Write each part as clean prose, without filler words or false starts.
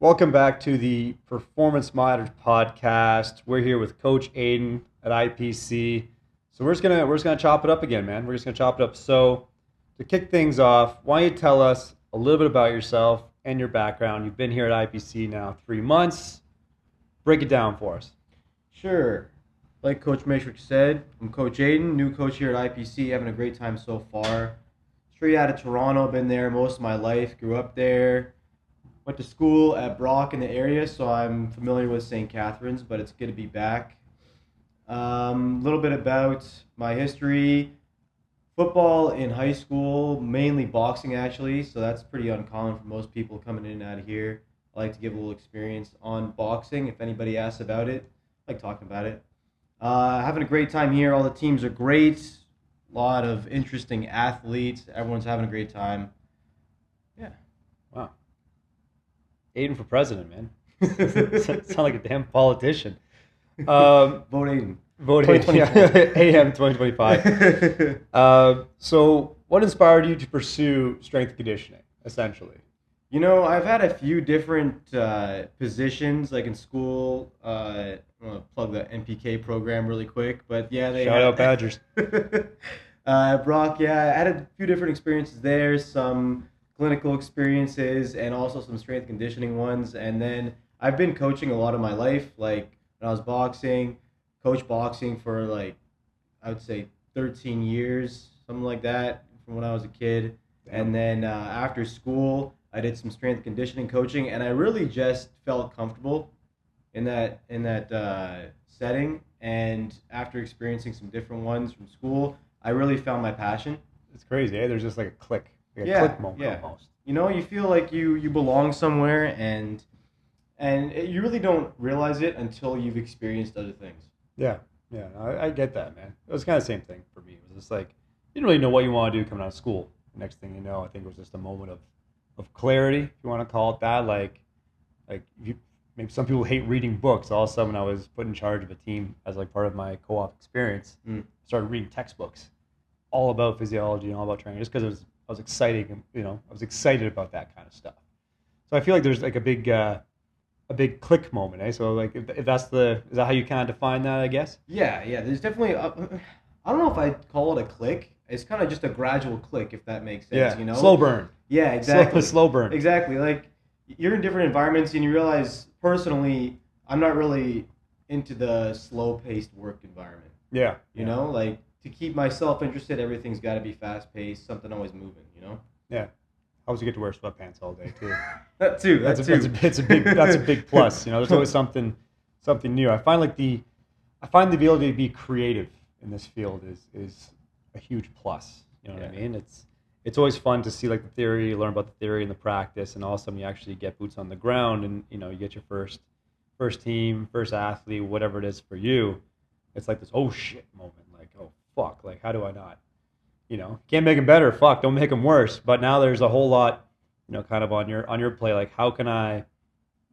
Welcome back to the Performance Matters podcast. We're here with Coach Aidan at IPC. So we're just gonna chop it up again, man. We're just gonna chop it up. So to kick things off, why don't you tell us a little bit about yourself and your background? You've been here at IPC now 3 months. Break it down for us. Sure. Like Coach Matrixx said, I'm Coach Aidan, new coach here at IPC, having a great time so far. Straight out of Toronto, been there most of my life, grew up there. Went to school at Brock in the area, so I'm familiar with St. Catharines, but it's good to be back. A little bit about my history. Football in high school, mainly boxing actually, so that's pretty uncommon for most people coming in and out of here. I like to give a little experience on boxing if anybody asks about it. I like talking about it. Having a great time here. All the teams are great. A lot of interesting athletes. Everyone's having a great time. Yeah. Wow. Aidan for president, man. Sound like a damn politician. Vote Aidan. Vote Aidan. Yeah. AM 2025. So what inspired you to pursue strength and conditioning, essentially? You know, I've had a few different positions, like in school. I'm going to plug the NPK program really quick, but yeah. Shout out Badgers. Brock, yeah, I had a few different experiences there, some clinical experiences and also some strength conditioning ones. And then I've been coaching a lot of my life, like when I was boxing, coached boxing for like, I would say 13 years, something like that, from when I was a kid. And then after school, I did some strength conditioning coaching, and I really just felt comfortable in that setting. And after experiencing some different ones from school, I really found my passion. It's crazy, eh? There's just like a click click moment almost. You know, you feel like you belong somewhere, and you really don't realize it until you've experienced other things. Yeah, I get that, man. It was kind of the same thing for me. It was just like, you didn't really know what you want to do coming out of school. The next thing you know, I think it was just a moment of clarity, if you want to call it that. Like maybe some people hate reading books. All of a sudden, I was put in charge of a team as like part of my co-op experience. Started reading textbooks all about physiology and all about training, just because I was excited, I was excited about that kind of stuff. So I feel like there's like a big click moment, eh? So like if is that how you kind of define that, I guess? Yeah. There's definitely I don't know if I'd call it a click. It's kind of just a gradual click, if that makes sense. Yeah. You know, slow burn. Yeah, exactly. Slow burn. Exactly. Like you're in different environments, and you realize personally, I'm not really into the slow-paced work environment. Yeah. You know, like to keep myself interested, everything's got to be fast-paced, something always moving. You know. Yeah. Helps you get to wear sweatpants all day too. That too. That's a big plus. You know, there's always something new. I find the ability to be creative in this field is a huge plus. You know what I mean? It's always fun to see like the theory, learn about the theory and the practice, and all of a sudden you actually get boots on the ground, and you get your first team, first athlete, whatever it is for you. It's like this oh shit moment, like oh fuck, like how do I not? Can't make them better. Fuck, don't make them worse. But now there's a whole lot, kind of on your play. Like, how can I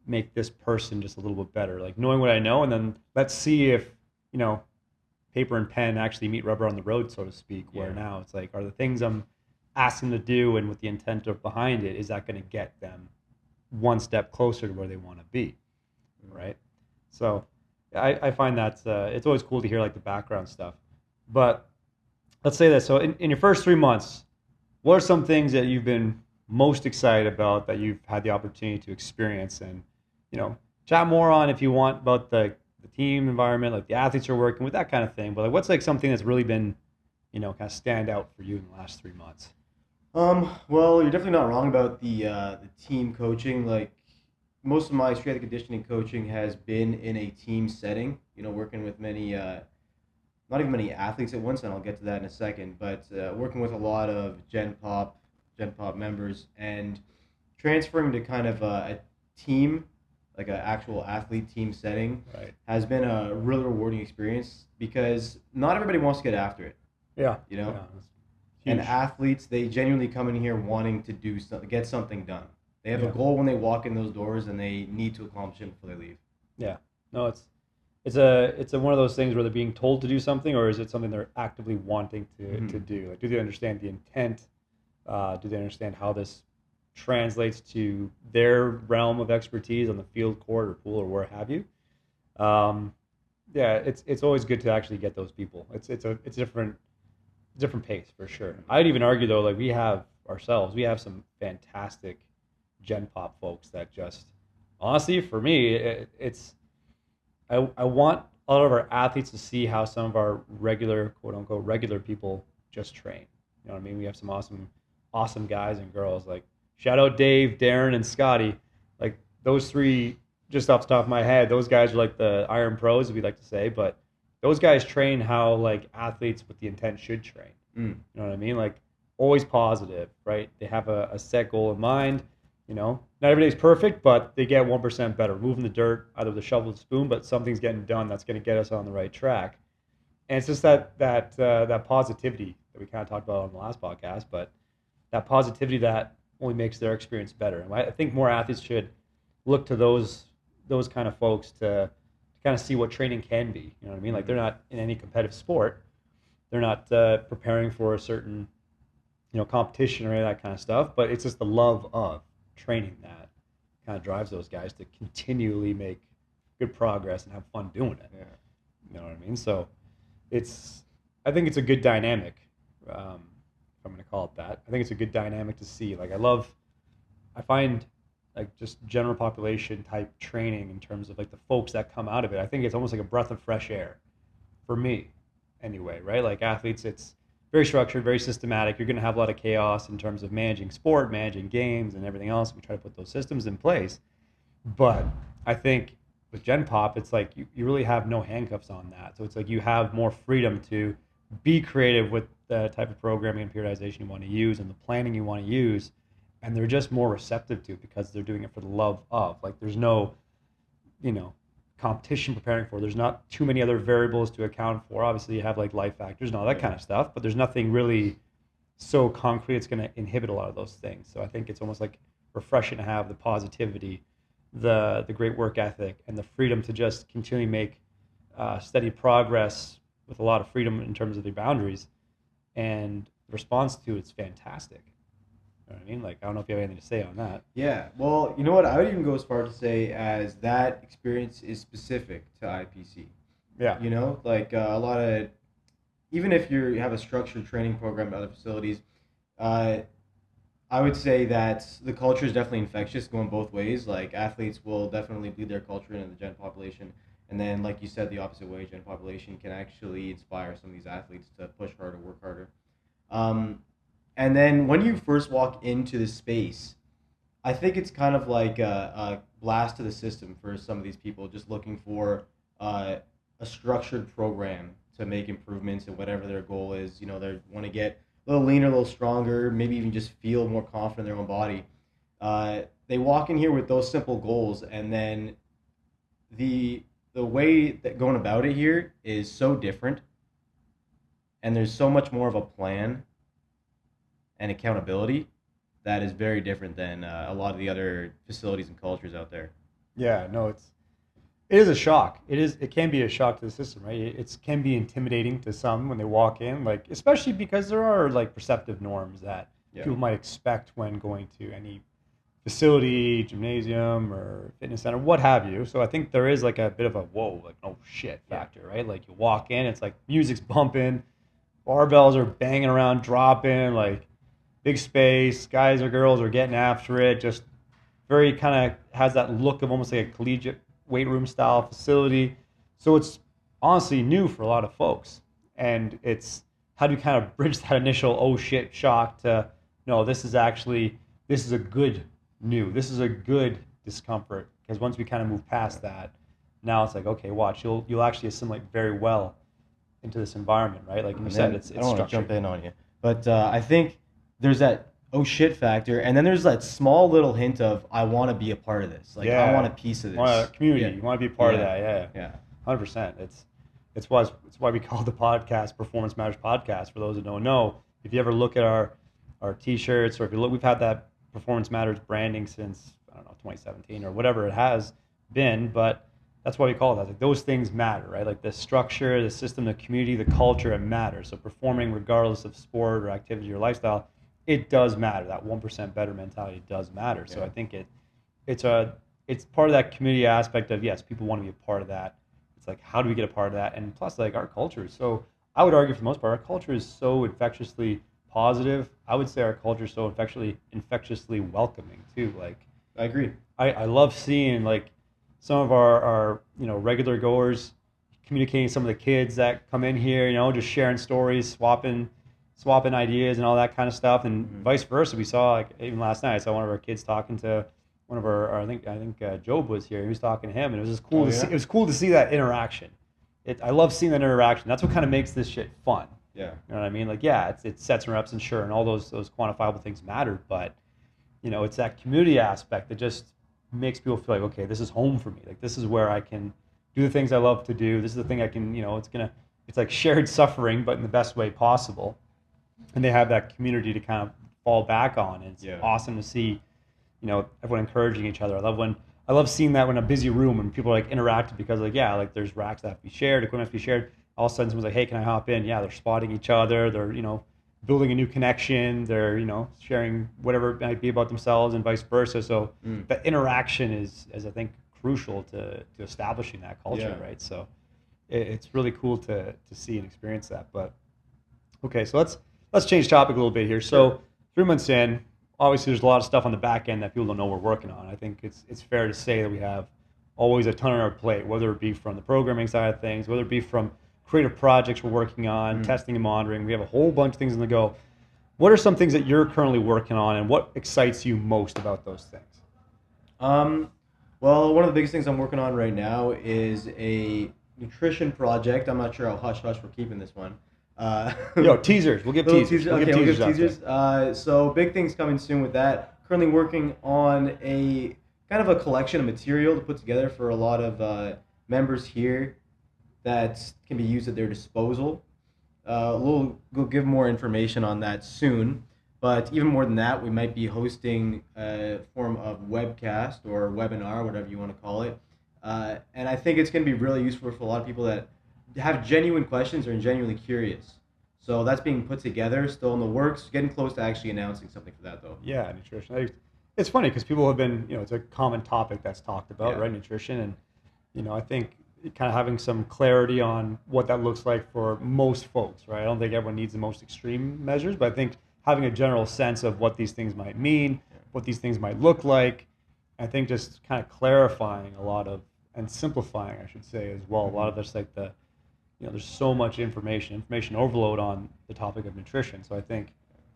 make this person just a little bit better? Like knowing what I know, and then let's see if paper and pen actually meet rubber on the road, so to speak. Yeah. Where now it's like, are the things I'm asking to do and with the intent of behind it, is that going to get them one step closer to where they want to be, right? So I find that it's always cool to hear like the background stuff, but. Let's say that. So in your first 3 months, what are some things that you've been most excited about that you've had the opportunity to experience? And, chat more on if you want about the team environment, like the athletes you're working with, that kind of thing. But like, what's like something that's really been, kind of stand out for you in the last 3 months? Well, you're definitely not wrong about the team coaching. Like most of my strength and conditioning coaching has been in a team setting, working with many, not even many athletes at once, and I'll get to that in a second, but working with a lot of Gen Pop members and transferring to kind of a team, like an actual athlete team setting, right, has been a really rewarding experience because not everybody wants to get after it. Yeah. Yeah, and athletes, they genuinely come in here wanting to do something, get something done. They have a goal when they walk in those doors, and they need to accomplish it before they leave. Yeah. No, it's a one of those things where they're being told to do something, or is it something they're actively wanting to do? Like, do they understand the intent? Do they understand how this translates to their realm of expertise on the field, court, or pool, or where have you. Yeah, it's always good to actually get those people. It's a different pace for sure. I'd even argue though, like we have some fantastic Gen Pop folks that just honestly for me I want a lot of our athletes to see how some of our regular quote unquote regular people just train. You know what I mean? We have some awesome guys and girls. Like shout out Dave, Darren, and Scotty. Like those three, just off the top of my head, those guys are like the Iron Pros, we like to say. But those guys train how like athletes with the intent should train. You know what I mean? Like always positive, right? They have a set goal in mind. You know, not every day's perfect, but they get 1% better. Moving the dirt, either with a shovel or the spoon, but something's getting done that's going to get us on the right track. And it's just that positivity that we kind of talked about on the last podcast, but that positivity that only makes their experience better. And I think more athletes should look to those kind of folks to kind of see what training can be. You know what I mean? Like they're not in any competitive sport. They're not preparing for a certain, competition or any of that kind of stuff, but it's just the love of training that kind of drives those guys to continually make good progress and have fun doing it. Yeah. You know what I mean? So I think it's a good dynamic. If I'm going to call it that. I think it's a good dynamic to see. Like I find like just general population type training in terms of like the folks that come out of it. I think it's almost like a breath of fresh air for me anyway, right? Like athletes, it's very structured, very systematic. You're going to have a lot of chaos in terms of managing sport, managing games, and everything else. We try to put those systems in place. But I think with Gen Pop, it's like you really have no handcuffs on that. So it's like you have more freedom to be creative with the type of programming and periodization you want to use and the planning you want to use. And they're just more receptive to it because they're doing it for the love of. Like there's no, competition preparing for. There's not too many other variables to account for. Obviously, you have like life factors and all that kind of stuff, but there's nothing really so concrete it's going to inhibit a lot of those things. So I think it's almost like refreshing to have the positivity, the great work ethic, and the freedom to just continually make steady progress with a lot of freedom in terms of the boundaries. And the response to it's fantastic. You know what I mean? Like, I don't know if you have anything to say on that. Yeah, well, you know what? I would even go as far to say as that experience is specific to IPC. Yeah. Like a lot of, even if you have a structured training program at other facilities, I would say that the culture is definitely infectious, going both ways. Like athletes will definitely bleed their culture into the Gen population. And then, like you said, the opposite way, Gen population can actually inspire some of these athletes to push harder, work harder. And then when you first walk into the space, I think it's kind of like a blast to the system for some of these people just looking for a structured program to make improvements in whatever their goal is. They want to get a little leaner, a little stronger, maybe even just feel more confident in their own body. They walk in here with those simple goals, and then the way that going about it here is so different, and there's so much more of a plan and accountability that is very different than a lot of the other facilities and cultures out there. Yeah, no, it is a shock. It can be a shock to the system, right? It can be intimidating to some when they walk in, like especially because there are like perceptive norms that people might expect when going to any facility, gymnasium or fitness center, what have you. So I think there is like a bit of a whoa, like oh shit factor, right? Like you walk in, it's like music's bumping, barbells are banging around, dropping, like big space, guys or girls are getting after it, just very kind of has that look of almost like a collegiate weight room style facility. So it's honestly new for a lot of folks. And it's how do you kind of bridge that initial oh shit shock to no, this is a good new. This is a good discomfort. Because once we kind of move past that, now it's like, okay, watch, you'll actually assimilate very well into this environment, right? Like you said, it's I don't want to structured. jump in on you, but I think there's that oh shit factor, and then there's that small little hint of I want to be a part of this. Like I want a piece of this. You want a community. You want to be a part of that. Yeah. 100%. It's why we call the podcast Performance Matters Podcast. For those who don't know, if you ever look at our T-shirts, or if you look, we've had that Performance Matters branding since 2017 or whatever it has been, but that's why we call it that. Like those things matter, right? Like the structure, the system, the community, the culture, it matters. So performing regardless of sport or activity or lifestyle, it does matter. That 1% better mentality does matter. So Yeah. I think it's part of that community aspect of, yes, people want to be a part of that. It's like, how do we get a part of that? And plus, like, our culture is so, I would argue for the most part, our culture is so infectiously positive. I would say our culture is so infectiously welcoming too. Like, I agree. I love seeing like some of our regular goers communicating, some of the kids that come in here, just sharing stories, swapping ideas and all that kind of stuff, and vice versa. We saw, like, even last night, I saw one of our kids talking to one of our, I think Job was here. He was talking to him, and it was just cool to see. It was cool to see that interaction. I love seeing that interaction. That's what kind of makes this shit fun. Yeah. You know what I mean? Like, yeah, it's sets and reps, and sure, and all those quantifiable things matter, but it's that community aspect that just makes people feel like, okay, this is home for me. Like, this is where I can do the things I love to do. This is the thing I can, it's like shared suffering, but in the best way possible. And they have that community to kind of fall back on. And it's awesome to see, everyone encouraging each other. I love seeing that when a busy room, when people are like interacting, because like, yeah, like there's racks that have to be shared, equipment has to be shared. All of a sudden someone's like, hey, can I hop in? Yeah, they're spotting each other. They're, building a new connection. They're, sharing whatever it might be about themselves and vice versa. So that interaction is I think, crucial to establishing that culture, right? So it's really cool to see and experience that. But okay, so let's change topic a little bit here. So 3 months in, obviously there's a lot of stuff on the back end that people don't know we're working on. I think it's fair to say that we have always a ton on our plate, whether it be from the programming side of things, whether it be from creative projects we're working on, testing and monitoring. We have a whole bunch of things on the go. What are some things that you're currently working on, and what excites you most about those things? Well, one of the biggest things I'm working on right now is a nutrition project. I'm not sure how hush-hush we're keeping this one. Yo, teasers. We'll give teasers. We'll give teasers. So big things coming soon with that. Currently working on a kind of a collection of material to put together for a lot of members here that can be used at their disposal. We'll give more information on that soon. But even more than that, we might be hosting a form of webcast or webinar, whatever you want to call it. And I think it's going to be really useful for a lot of people that have genuine questions or are genuinely curious. So that's being put together, still in the works, getting close to actually announcing something for that, though. Yeah, nutrition. It's funny because people have been, it's a common topic that's talked about, right? Nutrition. And, I think kind of having some clarity on what that looks like for most folks, right? I don't think everyone needs the most extreme measures, but I think having a general sense of what these things might mean, what these things might look like, I think just kind of clarifying a lot of, and simplifying, I should say, as well. A lot of this, like there's so much information overload on the topic of nutrition. So I think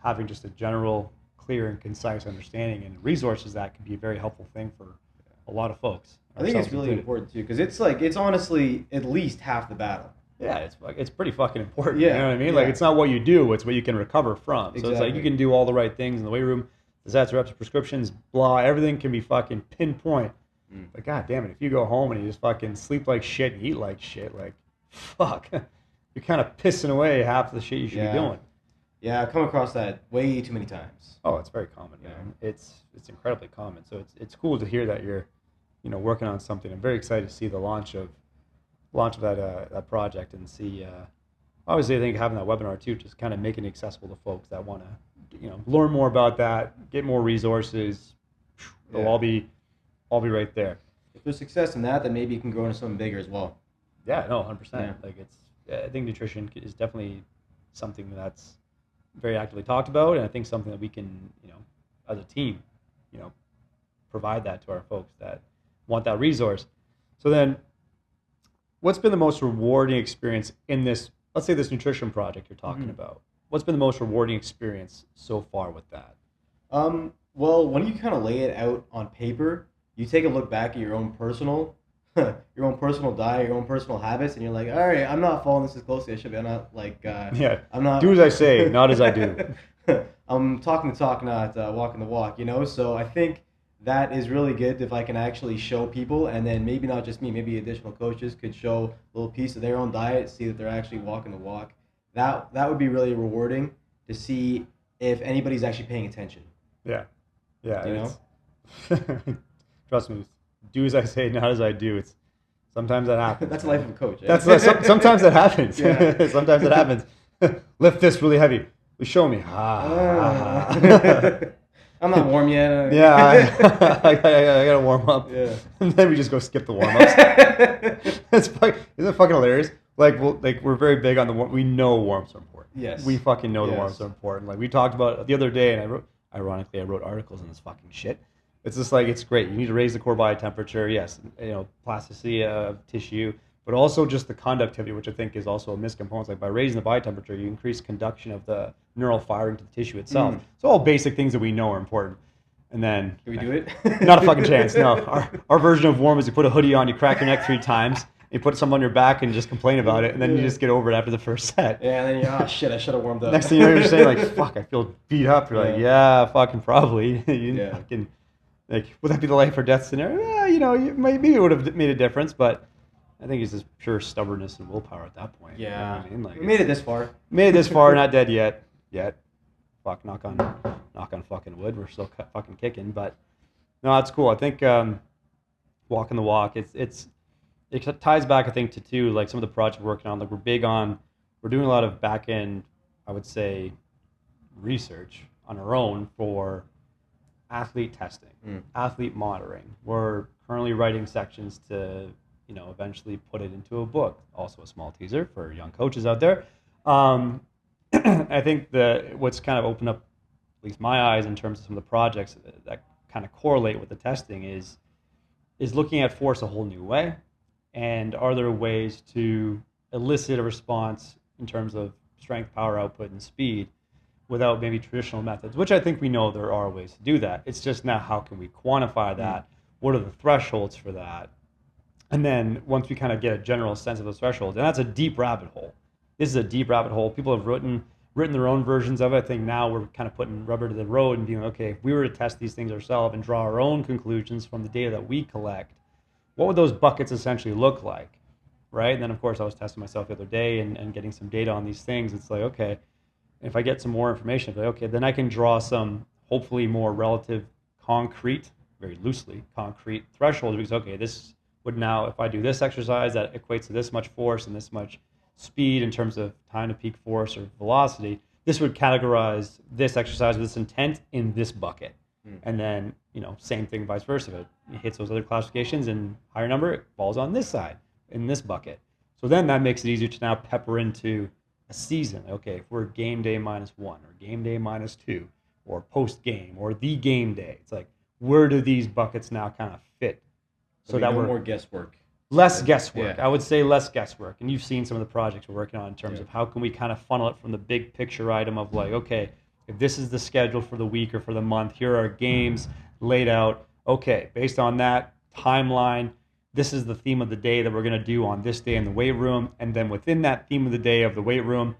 having just a general, clear and concise understanding and resources that can be a very helpful thing for a lot of folks. I think it's really important too, because it's honestly at least half the battle. Yeah, it's pretty fucking important. Yeah, you know what I mean? Like, it's not what you do, it's what you can recover from. So it's like you can do all the right things in the weight room, the sets, reps, prescriptions, blah, everything can be fucking pinpoint. But god damn it, if you go home and you just fucking sleep like shit and eat like shit, like, fuck, you're kind of pissing away half the shit you should be doing. Yeah, I've come across that way too many times. Oh, it's very common, man. It's incredibly common. So it's cool to hear that you're, working on something. I'm very excited to see the launch of that project and see. Obviously, I think having that webinar too, just kind of making it accessible to folks that want to, learn more about that, get more resources. They'll all be right there. If there's success in that, then maybe you can grow into something bigger as well. Yeah, no, 100%. Yeah. Like I think nutrition is definitely something that's very actively talked about, and I think something that we can, as a team, provide that to our folks that want that resource. So then, what's been the most rewarding experience in this, let's say this nutrition project you're talking about? What's been the most rewarding experience so far with that? Well, when you kind of lay it out on paper, you take a look back at your own personal diet, your own personal habits, and you're like, all right, I'm not following this as closely as I should be. I'm not like, I'm not. Do as I say, not as I do. I'm talking the talk, not walking the walk, So I think that is really good if I can actually show people, and then maybe not just me, maybe additional coaches could show a little piece of their own diet, see that they're actually walking the walk. That would be really rewarding to see if anybody's actually paying attention. Yeah. Trust me, do as I say, not as I do. Sometimes that happens. That's the life of a coach. Sometimes that happens. Sometimes it happens. Lift this really heavy. show me. I'm not warm yet. Yeah, I gotta warm up. Yeah. And then we just go skip the warm ups. Isn't it fucking hilarious? Like, we're very big on the warm. We know warm-ups are important. Yes. We fucking know the Yes. warm-ups are important. Like we talked about it the other day, and I wrote articles on this fucking shit. It's just like, it's great. You need to raise the core body temperature. Yes, plasticity of tissue, but also just the conductivity, which I think is also a miscomponent. Like by raising the body temperature, you increase conduction of the neural firing to the tissue itself. It's all basic things that we know are important. And then Can we do it? not a fucking chance. No, our version of warm is you put a hoodie on, you crack your neck 3 times, you put something on your back and just complain about it, and then you just get over it after the first set. Yeah, and then you're, oh shit, I should have warmed up. Next thing you know, you're saying like, fuck, I feel beat up. You're like, yeah, fucking probably. Fucking, like, would that be the life or death scenario? Yeah, maybe it would have made a difference, but I think it's just pure stubbornness and willpower at that point. Yeah, you know what I mean? Like, we made it this far. Made it this far, not dead yet. Fuck, knock on fucking wood. We're still fucking kicking, but no, that's cool. I think walking the walk. It ties back, I think, to like some of the projects we're working on. Like we're doing a lot of back end, I would say, research on our own for athlete testing, athlete monitoring. We're currently writing sections to, eventually put it into a book. Also a small teaser for young coaches out there. I think what's kind of opened up at least my eyes in terms of some of the projects that kind of correlate with the testing is looking at force a whole new way. And are there ways to elicit a response in terms of strength, power output, and speed without maybe traditional methods, which I think we know there are ways to do that. It's just now how can we quantify that? What are the thresholds for that? And then once we kind of get a general sense of those thresholds, and that's a deep rabbit hole. This is a deep rabbit hole. People have written their own versions of it. I think now we're kind of putting rubber to the road and being, okay, if we were to test these things ourselves and draw our own conclusions from the data that we collect, what would those buckets essentially look like, right? And then, of course, I was testing myself the other day and getting some data on these things. It's like, okay, if I get some more information, like, okay, then I can draw some hopefully more relative concrete, very loosely concrete thresholds, because, okay, this would now, if I do this exercise, that equates to this much force and this much speed in terms of time to peak force or velocity, this would categorize this exercise with this intent in this bucket. And then, same thing vice versa. If it hits those other classifications and higher number, it falls on this side, in this bucket. So then that makes it easier to now pepper into a season. Okay, if we're game day -1 or game day -2 or post game or the game day, it's like, where do these buckets now kind of fit? So that we're more guesswork. Less guesswork. Yeah. I would say less guesswork. And you've seen some of the projects we're working on in terms of how can we kind of funnel it from the big picture item of like, okay, if this is the schedule for the week or for the month, here are games laid out. Okay, based on that timeline, this is the theme of the day that we're going to do on this day in the weight room. And then within that theme of the day of the weight room,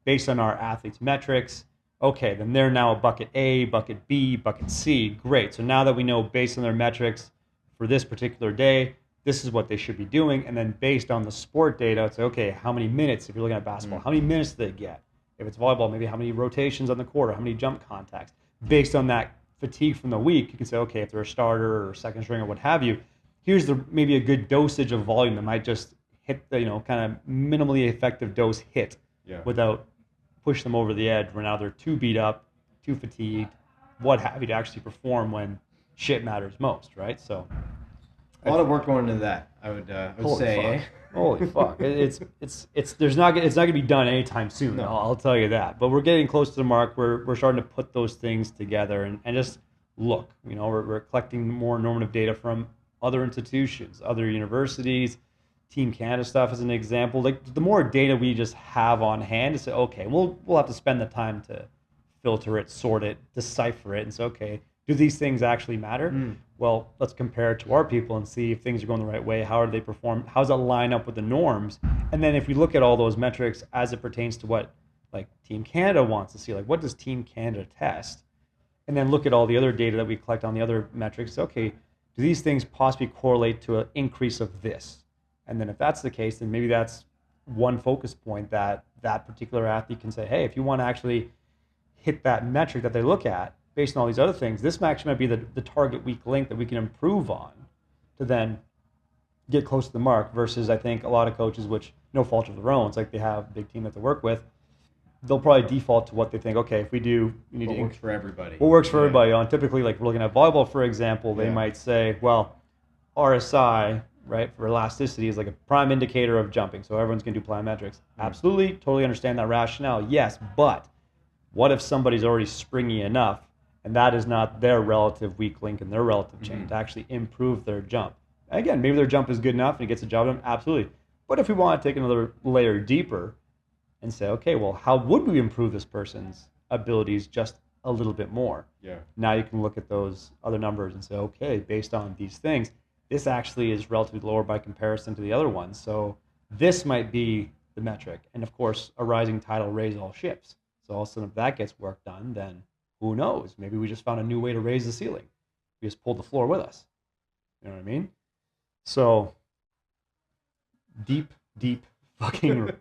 based on our athletes' metrics, okay, then they're now a bucket A, bucket B, bucket C. Great. So now that we know based on their metrics for this particular day, this is what they should be doing. And then based on the sport data, it's okay, how many minutes, if you're looking at basketball, how many minutes do they get? If it's volleyball, maybe how many rotations on the court, or how many jump contacts. Based on that fatigue from the week, you can say, okay, if they're a starter or second string or what have you, here's maybe a good dosage of volume that might just hit the, kind of minimally effective dose hit without push them over the edge where now they're too beat up, too fatigued, what have you, to actually perform when shit matters most, right? So a lot of work going into that, I would say. Fuck. Holy fuck! It's not gonna be done anytime soon. No. I'll tell you that. But we're getting close to the mark. We're starting to put those things together and just look. We're collecting more normative data from other institutions, other universities, Team Canada stuff as an example. Like the more data we just have on hand to say, okay, we'll have to spend the time to filter it, sort it, decipher it, and say, okay, do these things actually matter? Well, let's compare it to our people and see if things are going the right way. How do they perform? How does it line up with the norms? And then if we look at all those metrics as it pertains to what like Team Canada wants to see, like what does Team Canada test? And then look at all the other data that we collect on the other metrics. Okay, do these things possibly correlate to an increase of this? And then if that's the case, then maybe that's one focus point that particular athlete can say, hey, if you want to actually hit that metric that they look at, based on all these other things, this actually might be the target weak link that we can improve on to then get close to the mark versus I think a lot of coaches, which no fault of their own, it's like they have a big team that they work with, they'll probably default to what they think. Okay, if we do, we need What to works for everybody. what works for everybody. Typically, like we're looking at volleyball, for example, they might say, well, RSI, right, for elasticity is like a prime indicator of jumping. So everyone's going to do plyometrics. Absolutely, totally understand that rationale. Yes, but what if somebody's already springy enough and that is not their relative weak link in their relative chain to actually improve their jump? Again, maybe their jump is good enough and it gets the job done. Absolutely. But if we want to take another layer deeper and say, okay, well, how would we improve this person's abilities just a little bit more? Yeah. Now you can look at those other numbers and say, okay, based on these things, this actually is relatively lower by comparison to the other ones. So this might be the metric. And of course, a rising tide will raise all ships. So all of a sudden, if that gets work done, then who knows? Maybe we just found a new way to raise the ceiling. We just pulled the floor with us. You know what I mean? So deep fucking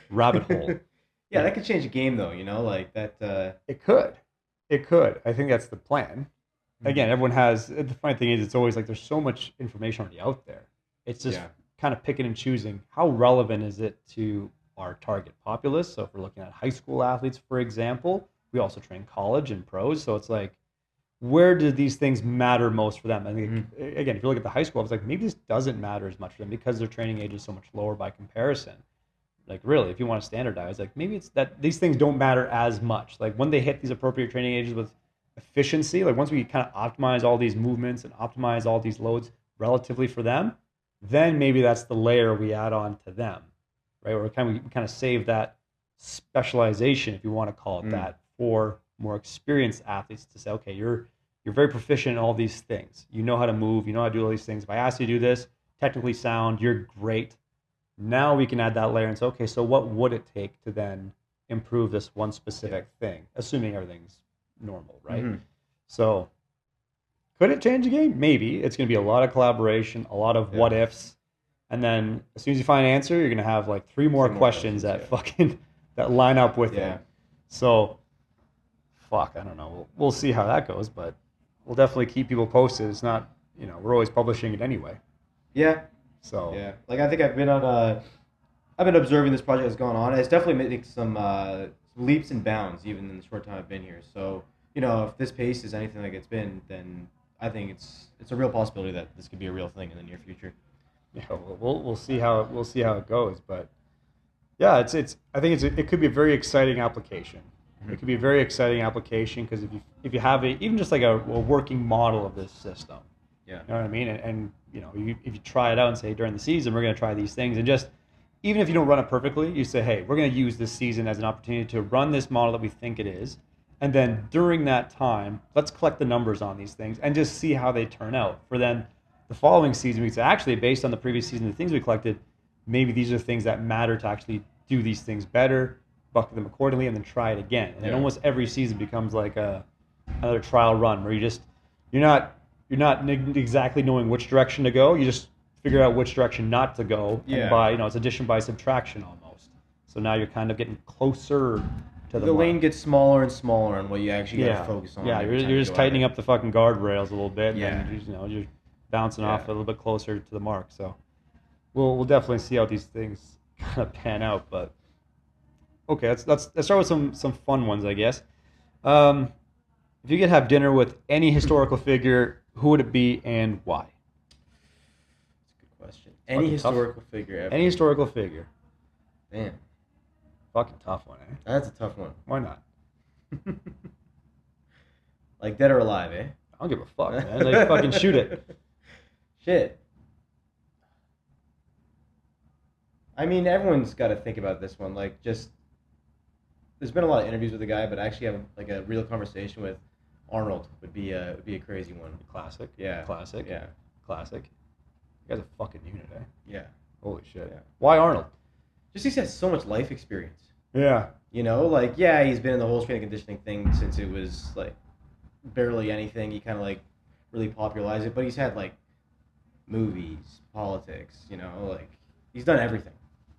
rabbit hole. Yeah, that could change the game though, like that. It could. I think that's the plan. Again, everyone has, the funny thing is, it's always like there's so much information already out there. It's just kind of picking and choosing how relevant is it to our target populace. So if we're looking at high school athletes, for example, we also train college and pros. So it's like, where do these things matter most for them? I think, again, if you look at the high school, it's like maybe this doesn't matter as much for them because their training age is so much lower by comparison. Like really, if you want to standardize, like maybe it's that these things don't matter as much. Like when they hit these appropriate training ages with efficiency, like once we kind of optimize all these movements and optimize all these loads relatively for them, then maybe that's the layer we add on to them, right? Or we kind of save that specialization, if you want to call it that, for more experienced athletes to say, okay, you're very proficient in all these things. You know how to move. You know how to do all these things. If I ask you to do this, technically sound, you're great. Now we can add that layer and say, okay, so what would it take to then improve this one specific thing, assuming everything's normal, right? So could it change the game? Maybe. It's going to be a lot of collaboration, a lot of what ifs, and then as soon as you find an answer, you're going to have like three more questions that fucking that line up with it. So fuck, I don't know. We'll see how that goes, but we'll definitely keep people posted. It's not, we're always publishing it anyway. Yeah. So like I think I've been observing this project that's gone on. It's definitely making some leaps and bounds even in the short time I've been here. So, if this pace is anything like it's been, then I think it's a real possibility that this could be a real thing in the near future. Yeah, we'll see how it goes, but yeah, I think it could be a very exciting application. It could be a very exciting application because if you have even just like a working model of this system, you know what I mean, and if you try it out and say during the season we're going to try these things, and just even if you don't run it perfectly, you say, hey, we're going to use this season as an opportunity to run this model that we think it is. And then during that time, let's collect the numbers on these things and just see how they turn out. For then the following season, we say, actually, based on the previous season, the things we collected, maybe these are things that matter to actually do these things better, bucket them accordingly, and then try it again. And then almost every season becomes like another trial run where you're not exactly knowing which direction to go. You just figure out which direction not to go. And by, it's addition by subtraction almost. So now you're kind of getting closer to the lane gets smaller and smaller on what you actually got to focus on. Yeah, you're just tightening up the fucking guardrails a little bit, and then you're bouncing off a little bit closer to the mark. So we'll definitely see how these things kind of pan out. But okay, let's start with some fun ones, I guess. If you could have dinner with any historical figure, who would it be and why? That's a good question. Any historical figure ever. Any historical figure. Damn. Fucking tough one, eh? That's a tough one. Why not? Like dead or alive, eh? I don't give a fuck, man. Like fucking shoot it. Shit. I mean, everyone's got to think about this one. Like, just there's been a lot of interviews with the guy, but actually have like a real conversation with Arnold would be a crazy one. Classic. Yeah. Classic. Yeah. Classic. You guys are fucking unit, eh? Yeah. Holy shit. Yeah. Why Arnold? Just he has so much life experience. Yeah. Like, yeah, he's been in the whole strength and conditioning thing since it was like barely anything. He kind of like really popularized it, but he's had like movies, politics, like he's done everything.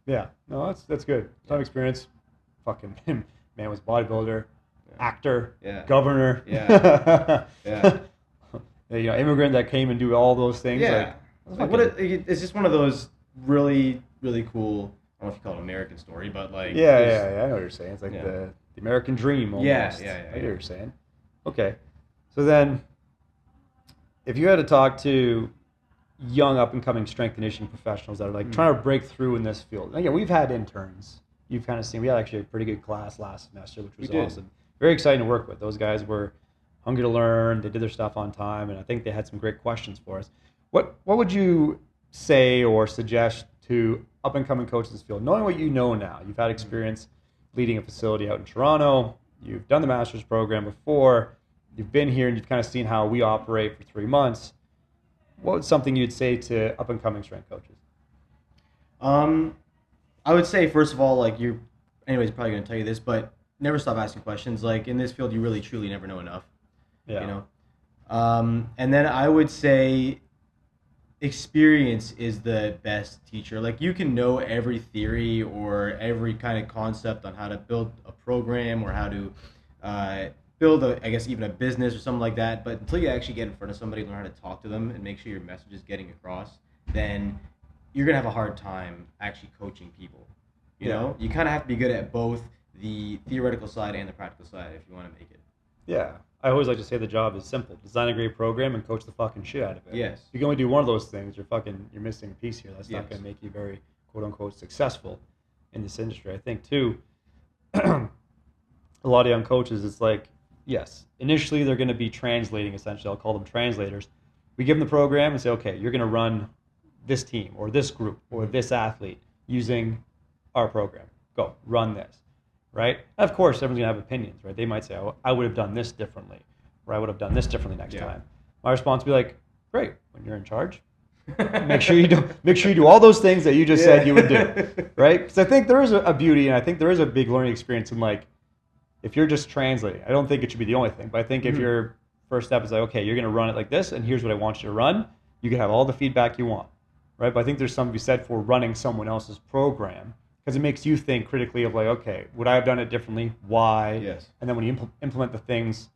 Yeah. No, that's good. Ton of experience. Fucking man was bodybuilder, actor, governor. Yeah. Yeah. Immigrant that came and do all those things. Yeah. It's just one of those really, really cool I don't know if you call it American story, but like Yeah. I know what you're saying. It's like yeah. the American dream almost. Yeah. I get what you're saying. Okay, so then, if you had to talk to young up and coming strength and conditioning professionals that are like trying to break through in this field, again, we've had interns. You've kind of seen. We had actually a pretty good class last semester, which was awesome. Very exciting to work with. Those guys were hungry to learn. They did their stuff on time, and I think they had some great questions for us. What would you say or suggest to up and coming coaches in this field, knowing what you know now? You've had experience leading a facility out in Toronto. You've done the master's program before. You've been here and you've kind of seen how we operate for 3 months. What would something you'd say to up and coming strength coaches? I would say, first of all, like anybody's probably going to tell you this, but never stop asking questions. Like in this field, you really truly never know enough. Yeah. You know. And then I would say experience is the best teacher. Like you can know every theory or every kind of concept on how to build a program or how to build I guess even a business or something like that, but until you actually get in front of somebody, learn how to talk to them and make sure your message is getting across, then you're gonna have a hard time actually coaching people. You know, you kind of have to be good at both the theoretical side and the practical side if you want to make it. Yeah. I always like to say the job is simple. Design a great program and coach the fucking shit out of it. Yes. If you can only do one of those things, you're missing a piece here. That's not going to make you very quote unquote successful in this industry. I think too, a lot of young coaches, it's like, yes, initially they're going to be translating essentially. I'll call them translators. We give them the program and say, okay, you're going to run this team or this group or this athlete using our program. Go, run this. Right? And of course, everyone's going to have opinions, right? They might say, oh, I would have done this differently, or I would have done this differently next time. My response would be like, great, when you're in charge, make sure you do all those things that you just said you would do, right? Because I think there is a beauty, and I think there is a big learning experience in like, if you're just translating, I don't think it should be the only thing, but I think if your first step is like, okay, you're going to run it like this, and here's what I want you to run, you can have all the feedback you want, right? But I think there's something to be said for running someone else's program, because it makes you think critically of like, okay, would I have done it differently? Why? Yes. And then when you implement the things,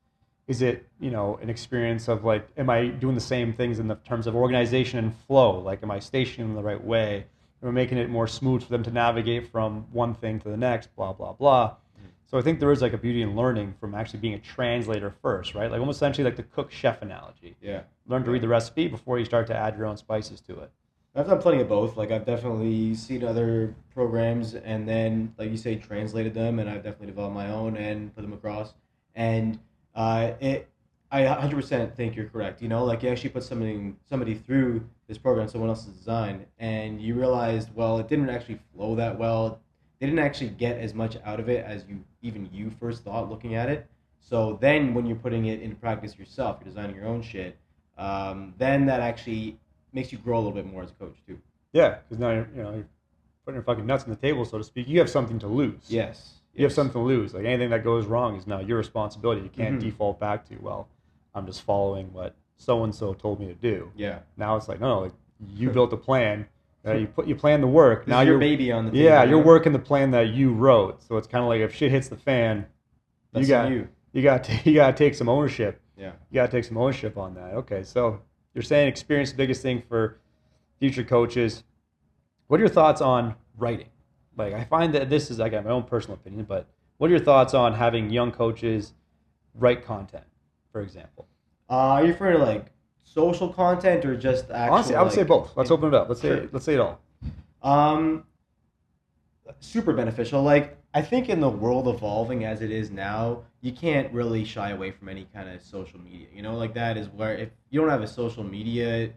is it, an experience of like, am I doing the same things in the terms of organization and flow? Like, am I stationing them the right way? Am I making it more smooth for them to navigate from one thing to the next, blah, blah, blah. So I think there is like a beauty in learning from actually being a translator first, right? Like almost essentially like the cook-chef analogy. Yeah. Learn to read the recipe before you start to add your own spices to it. I've done plenty of both. Like I've definitely seen other programs and then, like you say, translated them, and I've definitely developed my own and put them across. And I 100% think you're correct. Like you actually put somebody through this program, someone else's design, and you realized, well, it didn't actually flow that well. They didn't actually get as much out of it as you first thought looking at it. So then when you're putting it into practice yourself, you're designing your own shit, then that actually makes you grow a little bit more as a coach too. Yeah, because now you're putting your fucking nuts on the table, so to speak. You have something to lose. Yes. You have something to lose. Like anything that goes wrong is now your responsibility. You can't default back to, well, I'm just following what so and so told me to do. Yeah. Now it's like, no, like you built a plan. You plan the work. Now your baby on the table. Yeah, you're working the plan that you wrote. So it's kind of like if shit hits the fan, you got to take some ownership. Yeah. You got to take some ownership on that. Okay, so you're saying experience is the biggest thing for future coaches. What are your thoughts on writing? Like, I find that this is, I got my own personal opinion, but what are your thoughts on having young coaches write content, for example? Are you referring to like social content or just actual? Honestly, I would say both. Let's open it up. Let's say it all. Super beneficial. Like, I think in the world evolving as it is now, you can't really shy away from any kind of social media. Like that is where if you don't have a social media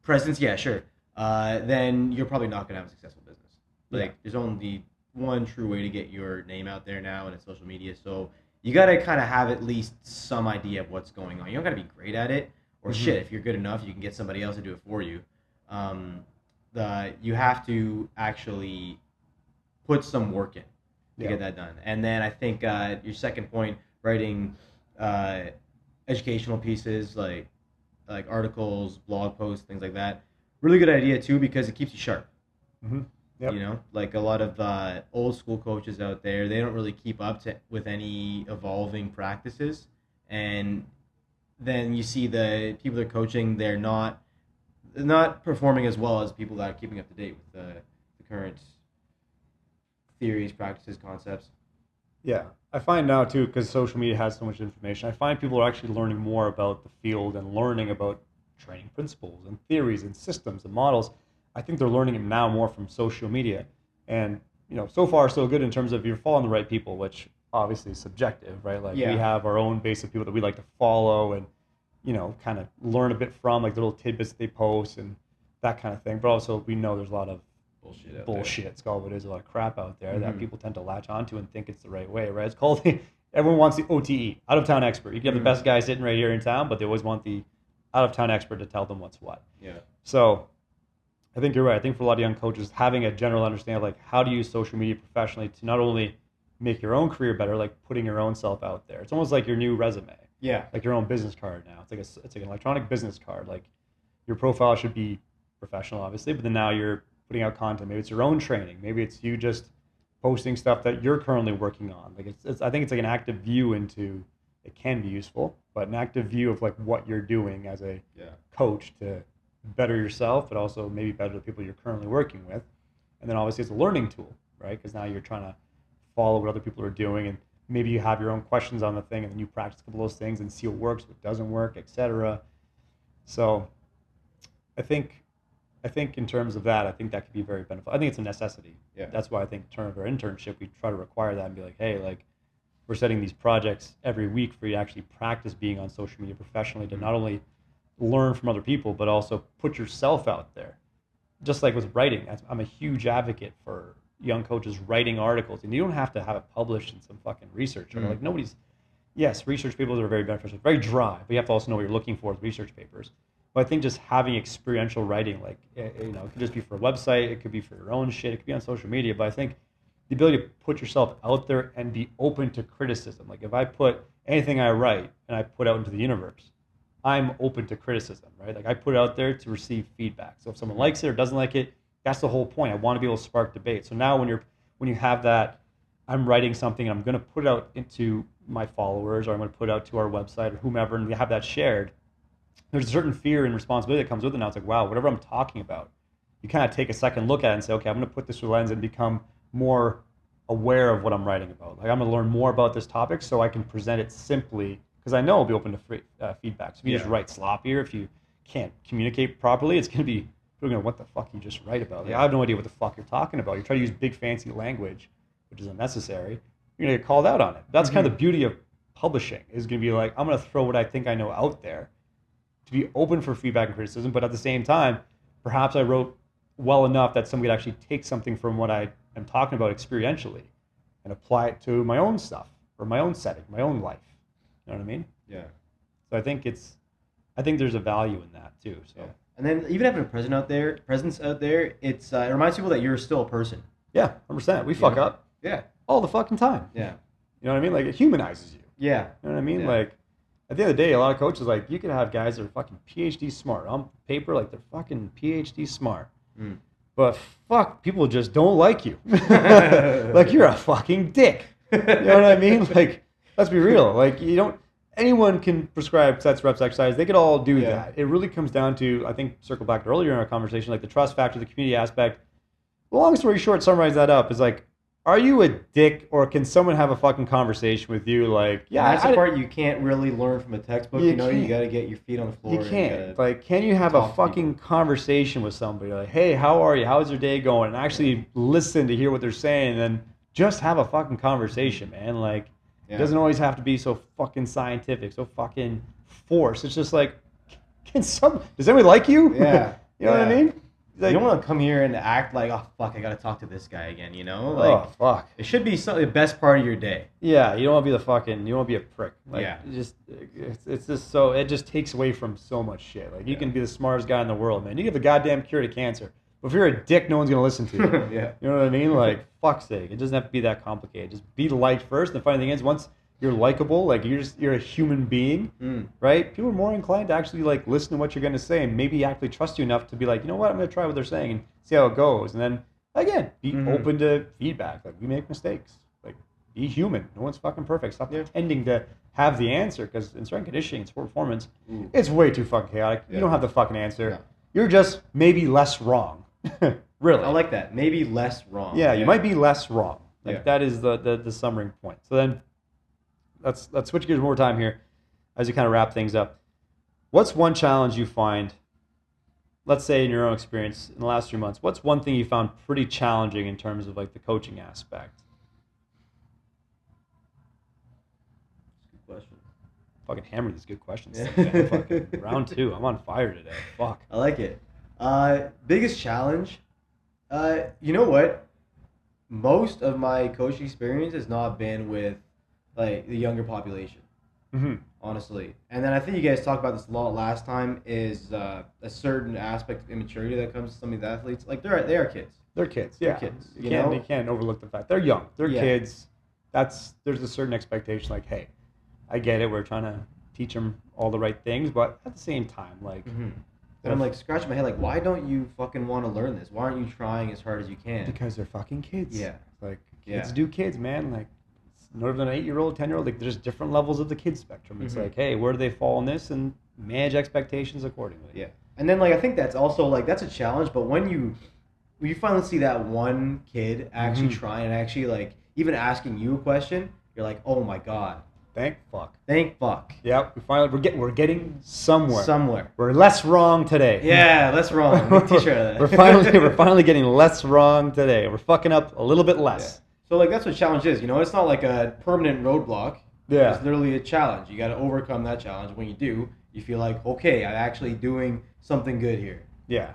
presence, yeah, sure, then you're probably not gonna have a successful business. Like, there's only one true way to get your name out there now, and it's social media. So you gotta kind of have at least some idea of what's going on. You don't gotta be great at it, or shit. If you're good enough, you can get somebody else to do it for you. You have to actually put some work in to get that done. And then I think your second point, writing educational pieces like articles, blog posts, things like that. Really good idea too, because it keeps you sharp. Yep. Like a lot of old school coaches out there, they don't really keep up with any evolving practices. And then you see the people they're coaching, they're not not performing as well as people that are keeping up to date with the current theories, practices, concepts. Yeah, I find now too, because social media has so much information, I find people are actually learning more about the field and learning about training principles and theories and systems and models. I think they're learning it now more from social media. And, so far so good in terms of you're following the right people, which obviously is subjective, right? Like we have our own base of people that we like to follow and, kind of learn a bit from, like the little tidbits they post and that kind of thing. But also we know there's a lot of bullshit. It's called what it is, a lot of crap out there that people tend to latch onto and think it's the right way, right? It's called everyone wants the OTE, out of town expert. You can have the best guy sitting right here in town, but they always want the out of town expert to tell them what's what. Yeah. So I think you're right. I think for a lot of young coaches, having a general understanding of like how to use social media professionally to not only make your own career better, like putting your own self out there. It's almost like your new resume. Yeah. Like your own business card now. It's like an electronic business card. Like your profile should be professional, obviously, but then now you're putting out content. Maybe it's your own training. Maybe it's you just posting stuff that you're currently working on. Like I think it's like an active view into, it can be useful, but an active view of like what you're doing as a coach to better yourself, but also maybe better the people you're currently working with. And then obviously it's a learning tool, right? Because now you're trying to follow what other people are doing, and maybe you have your own questions on the thing, and then you practice a couple of those things and see what works, what doesn't work, etc. So I think in terms of that, I think that could be very beneficial. I think it's a necessity. Yeah. That's why I think in terms of our internship, we try to require that and be like, hey, like we're setting these projects every week for you to actually practice being on social media professionally, to not only learn from other people, but also put yourself out there. Just like with writing, I'm a huge advocate for young coaches writing articles, and you don't have to have it published in some fucking research. Like yes, research papers are very beneficial, very dry, but you have to also know what you're looking for with research papers. But I think just having experiential writing, like, it could just be for a website, it could be for your own shit, it could be on social media, but I think the ability to put yourself out there and be open to criticism. Like if I put anything I write and I put out into the universe, I'm open to criticism, right? Like I put it out there to receive feedback. So if someone likes it or doesn't like it, that's the whole point. I want to be able to spark debate. So now when you have that, I'm writing something and I'm going to put it out into my followers, or I'm going to put it out to our website or whomever, and we have that shared, there's a certain fear and responsibility that comes with it. Now it's like, wow, whatever I'm talking about, you kind of take a second look at it and say, okay, I'm going to put this through lens and become more aware of what I'm writing about. Like I'm going to learn more about this topic so I can present it simply, because I know I'll be open to free, feedback. So if you just write sloppier, if you can't communicate properly, it's going to be, people are going to, what the fuck you just write about? Like, I have no idea what the fuck you're talking about. You try to use big fancy language, which is unnecessary, you're going to get called out on it. That's kind of the beauty of publishing, is going to be like, I'm going to throw what I think I know out there, to be open for feedback and criticism, but at the same time, perhaps I wrote well enough that somebody could actually take something from what I am talking about experientially and apply it to my own stuff or my own setting, my own life. You know what I mean? Yeah. So I think there's a value in that too. So. Yeah. And then even having a presence out there, it reminds people that you're still a person. Yeah, 100%. We fuck up. Yeah. All the fucking time. Yeah. You know what I mean? Like it humanizes you. Yeah. You know what I mean? Yeah. Like at the end of the day, a lot of coaches, like you can have guys that are fucking PhD smart on paper, like they're fucking PhD smart. But fuck, people just don't like you. Like you're a fucking dick. You know what I mean? Like, let's be real. Like anyone can prescribe sets, reps, exercise. They could all do that. It really comes down to, I think, circle back to earlier in our conversation, like the trust factor, the community aspect. The long story short, summarize that up is like, are you a dick, or can someone have a fucking conversation with you? Like, yeah, that's the part you can't really learn from a textbook. You got to get your feet on the floor. You can't. Like, can you have a fucking conversation with somebody? Like, hey, how are you? How's your day going? And actually listen to hear what they're saying, and then just have a fucking conversation, man. Like, it doesn't always have to be so fucking scientific, so fucking forced. It's just like, does anybody like you? Yeah. You know what I mean? Like, you don't want to come here and act like, oh, fuck, I got to talk to this guy again, you know? Like, oh, fuck. It should be the best part of your day. Yeah, you don't want to be you don't want to be a prick. Like, yeah. It's just so, it just takes away from so much shit. Like, you can be the smartest guy in the world, man. You have the goddamn cure to cancer. But if you're a dick, no one's going to listen to you. Yeah. You know what I mean? Like, fuck's sake. It doesn't have to be that complicated. Just be liked first. And the funny thing is, once you're likable, like you're a human being, right? People are more inclined to actually like listen to what you're going to say and maybe actually trust you enough to be like, you know what, I'm going to try what they're saying and see how it goes. And then again, be open to feedback. Like we make mistakes. Like be human. No one's fucking perfect. Stop pretending to have the answer, because in strength conditioning and sport performance, it's way too fucking chaotic. You don't have the fucking answer. You're just maybe less wrong. Really. I like that. Maybe less wrong. Yeah, you might be less wrong. Like Yeah. that is the summary point. So then let's switch gears more time here as you kind of wrap things up. What's one challenge you find, let's say in your own experience in the last 3 months, what's one thing you found pretty challenging in terms of like the coaching aspect? Good question. Fucking hammer these good questions. Yeah. Today. Fucking round 2. I'm on fire today. Fuck. I like it. Biggest challenge. You know what? Most of my coaching experience has not been with like the younger population, honestly. And then I think you guys talked about this a lot last time. Is a certain aspect of immaturity that comes to some of these athletes. Like they are kids. They're kids. Yeah. They're kids. You can't overlook the fact they're young. They're kids. There's a certain expectation. Like, hey, I get it. We're trying to teach them all the right things, but at the same time, like. And I'm like scratching my head, like, why don't you fucking want to learn this? Why aren't you trying as hard as you can? Because they're fucking kids. Yeah. Like, kids do kids, man. Like, no than an 8-year-old, 10-year-old. Like, there's different levels of the kid spectrum. It's like, hey, where do they fall in this? And manage expectations accordingly. Yeah. And then, like, I think that's also, like, that's a challenge. But when you finally see that one kid actually trying and actually, like, even asking you a question, you're like, oh, my God. Thank fuck. Thank fuck. Yep. We're getting somewhere. Somewhere. We're less wrong today. Yeah, less wrong. Make a t-shirt of that. we're finally getting less wrong today. We're fucking up a little bit less. Yeah. So like that's what challenge is. You know, it's not like a permanent roadblock. Yeah. It's literally a challenge. You got to overcome that challenge. When you do, you feel like, okay, I'm actually doing something good here. Yeah.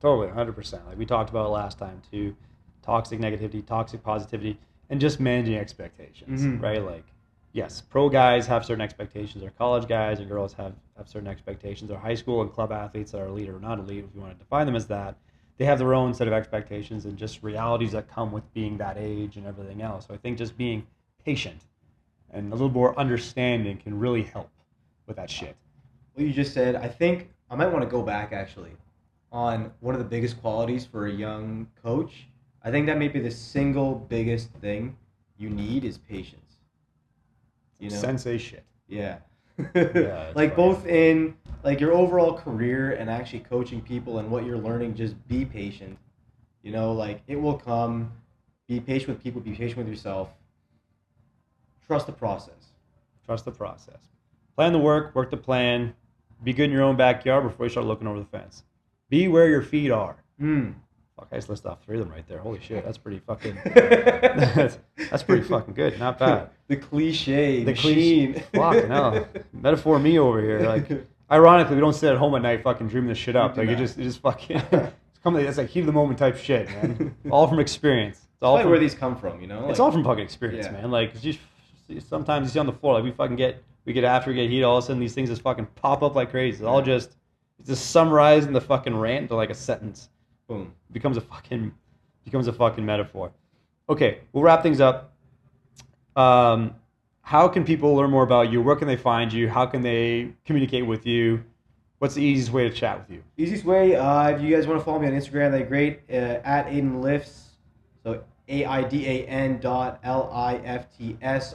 Totally. 100%. Like we talked about last time too. Toxic negativity, toxic positivity, and just managing expectations, right? Like, yes, pro guys have certain expectations. Our college guys and girls have certain expectations. Our high school and club athletes that are elite or not elite, if you want to define them as that, they have their own set of expectations and just realities that come with being that age and everything else. So I think just being patient and a little more understanding can really help with that shit. What you just said, I think I might want to go back actually on one of the biggest qualities for a young coach. I think that may be the single biggest thing you need is patience. You know? Sensei shit. Yeah. Yeah, like funny. both in like your overall career and actually coaching people and what you're learning, just be patient. You know, like it will come. Be patient with people, be patient with yourself. Trust the process. Trust the process. Plan the work the plan. Be good in your own backyard before you start looking over the fence. Be where your feet are. Fuck, I just listed off 3 of them right there. Holy shit, that's pretty fucking. that's pretty fucking good. Not bad. The cliche. The machine. Fuck no. Metaphor me over here. Like, ironically, we don't sit at home at night fucking dreaming this shit up. Like, it just fucking. It's like heat of the moment type shit, man. All from experience. It's all from where these come from, you know. It's all from fucking experience, man. Like, sometimes you see on the floor, like we get heat, all of a sudden these things just fucking pop up like crazy. It's all just summarizing the fucking rant into like a sentence. Boom. Becomes a fucking metaphor. Okay, we'll wrap things up. How can people learn more about you? Where can they find you? How can they communicate with you? What's the easiest way to chat with you? Easiest way, if you guys want to follow me on Instagram, that'd be great. At Aidan Lifts. So AIDAN.LIFTS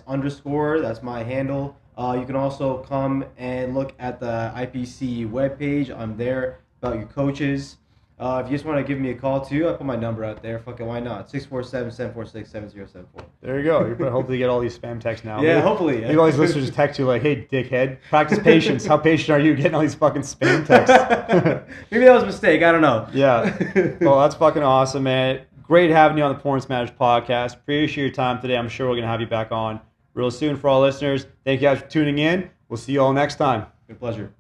_. That's my handle. You can also come and look at the IPC webpage. I'm there about your coaches. If you just want to give me a call too, I put my number out there. Fuck it, why not? 647-746-7074. There you go. You're going to hopefully get all these spam texts now. Yeah, hopefully. Maybe all these listeners just text you like, hey, dickhead, practice patience. How patient are you getting all these fucking spam texts? Maybe that was a mistake. I don't know. Yeah. Well, that's fucking awesome, man. Great having you on the Performance Matters podcast. Appreciate your time today. I'm sure we're going to have you back on real soon for all listeners. Thank you guys for tuning in. We'll see you all next time. Good pleasure.